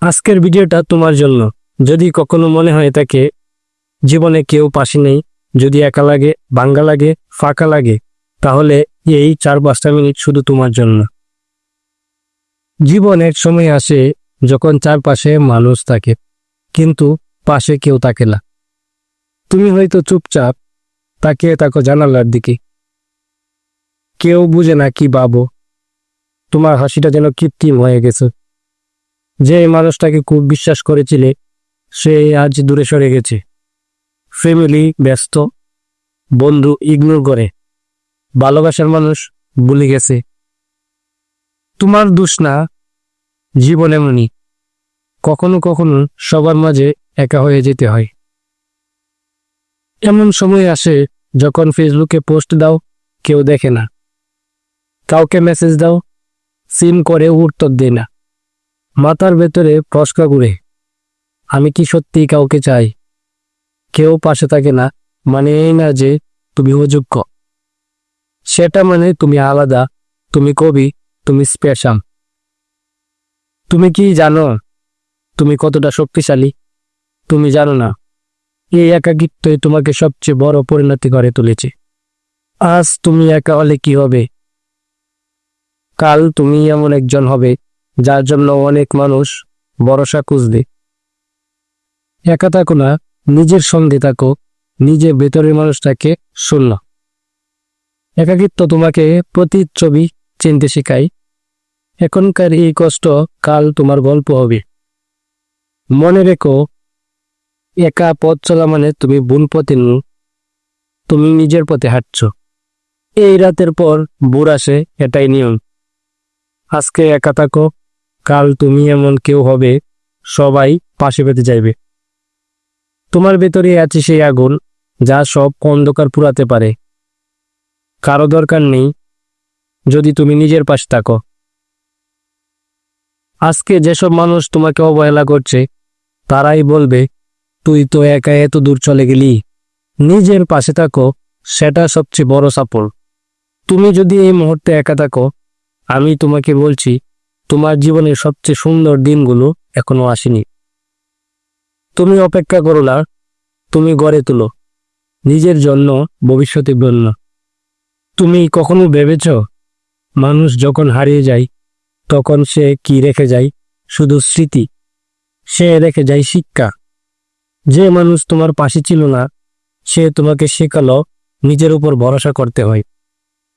আজকের ভিডিওটা তোমার জন্য। যদি কখনো মনে হয় থাকে জীবনে কেউ পাশে নেই, যদি একা লাগে, ভাঙ্গা লাগে, ফাঁকা লাগে, তাহলে এই 4-5টা মিনিট শুধু তোমার জন্য। জীবন এক সময় আসে যখন চারপাশে মানুষ থাকে, কিন্তু পাশে কেউ থাকে না। তুমি হয়তো চুপচাপ তাকিয়ে থাকো জানালার দিকে, কেউ বুঝে না কি ভাবো। তোমার হাসিটা যেন কৃত্রিম হয়ে গেছে। যে মানুষটাকে খুব বিশ্বাস করেছিলে সে আজ দূরে সরে গেছে। ফ্যামিলি ব্যস্ত, বন্ধু ইগনোর করে, ভালোবাসার মানুষ ভুলে গেছে। তোমার দোষ না, জীবন এমনই, কখনো কখনো সবার মাঝে একা হয়ে যেতে হয়। এমন সময় আসে যখন ফেসবুকে পোস্ট দাও, কেউ দেখে না, কাউকে মেসেজ দাও, সিন করে উত্তর দেয় না। মাথার ভেতরে প্রশ্ন ঘুরে, আমি কি সত্যি কাউকে চাই? কেউ পাশে থাকে না মানে এই না যে তুমি অযোগ্য, সেটা মানে তুমি আলাদা, তুমি কবি, তুমি স্পেশাল। তুমি কি জানো তুমি কতটা শক্তিশালী? তুমি জানো না এই একাকিত্বই তোমাকে সবচেয়ে বড় পরিণতি করে তুলেছে। আজ তুমি একা হলে কি হবে? কাল তুমি এমন একজন হবে যার জন্য অনেক মানুষ ভরসা খুঁজবে। একা থাকো না, নিজের সঙ্গে থাকো, নিজের ভেতরের মানুষটাকে শূন্য। একাকিত্ব তোমাকে প্রতিচ্ছবি চিনতে শেখায়। এখনকার এই কষ্ট কাল তোমার গল্প হবে। মনে রেখো, একা পথ চলা মানে তুমি ভুল পথে নও, তুমি নিজের পথে হাঁটছ। এই রাতের পর ভোর আসে, এটাই নিয়ম। আজকে একা থাকো, কাল তুমি এমন কেউ হবে সবাই পাশে পেতে যাইবে। তোমার ভেতরে আছে সেই আগুন যা সব অন্ধকার পুরাতে পারে। কারো দরকার নেই যদি তুমি নিজের পাশে থাকো। আজকে যেসব মানুষ তোমাকে অবহেলা করছে তারাই বলবে, তুই তো একা এত দূর চলে গেলি। নিজের পাশে থাকো, সেটা সবচেয়ে বড় সাফল্য। তুমি যদি এই মুহূর্তে একা থাকো, আমি তোমাকে বলছি তোমার জীবনের সবচেয়ে সুন্দর দিনগুলো এখনো আসেনি। তুমি অপেক্ষা করো না, তুমি গড়ে তুলো নিজের জন্য, ভবিষ্যতের জন্য। তুমি কখনো ভেবেছ মানুষ যখন হারিয়ে যায় তখন সে কি রেখে যায়? শুধু স্মৃতি। সে রেখে যায় শিক্ষা। যে মানুষ তোমার পাশে ছিল না সে তোমাকে শেখালো নিজের উপর ভরসা করতে হয়।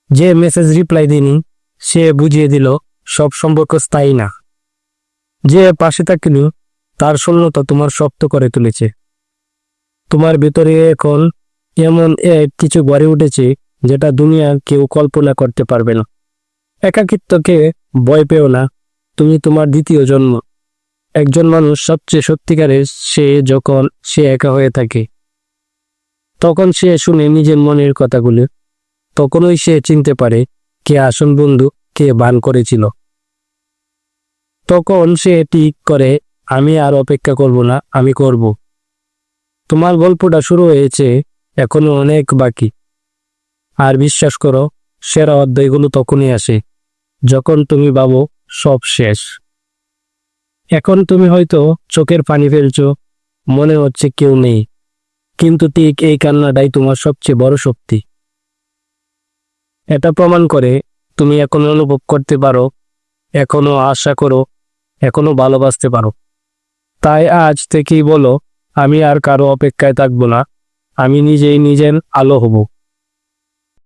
যে মেসেজ রিপ্লাই দেয়নি সে বুঝিয়ে দিল সব সম্পর্ক স্থায়ী না। যে পাশে থাকিল তার শূন্যতা তোমার শক্ত করে তুলেছে। তোমার ভেতরে এখন এমন এক কিছু গড়ে উঠেছে যেটা দুনিয়ার কেউ কল্পনা করতে পারবে না। একাকিত্বকে ভয় পেও না, তুমি তোমার দ্বিতীয় জন্ম। একজন মানুষ সবচেয়ে সত্যিকারের সে যখন সে একা হয়ে থাকে, তখন সে শুনে নিজের মনের কথাগুলো, তখনই সে চিনতে পারে কে আসল বন্ধু, কে বান করেছিল। তখন সে ঠিক করে, আমি আর অপেক্ষা করব না, আমি করব। তোমার গল্পটা শুরু হয়েছে, এখনো অনেক বাকি। আর বিশ্বাস করো, সেরা অধ্যায়গুলো তখনই আসে যখন তুমি ভাবো সব শেষ। এখন তুমি হয়তো চোখের পানি ফেলছো, মনে হচ্ছে কেউ নেই, কিন্তু ঠিক এই কান্নাটাই তোমার সবচেয়ে বড় শক্তি। এটা প্রমাণ করে তুমি এখনো অনুভব করতে পারো, এখনো আশা করো, এখনো ভালোবাসতে পারো। তাই আজ থেকেই বলো, আমি আর কারো অপেক্ষায় থাকবো না, আমি নিজেই নিজের আলো হব।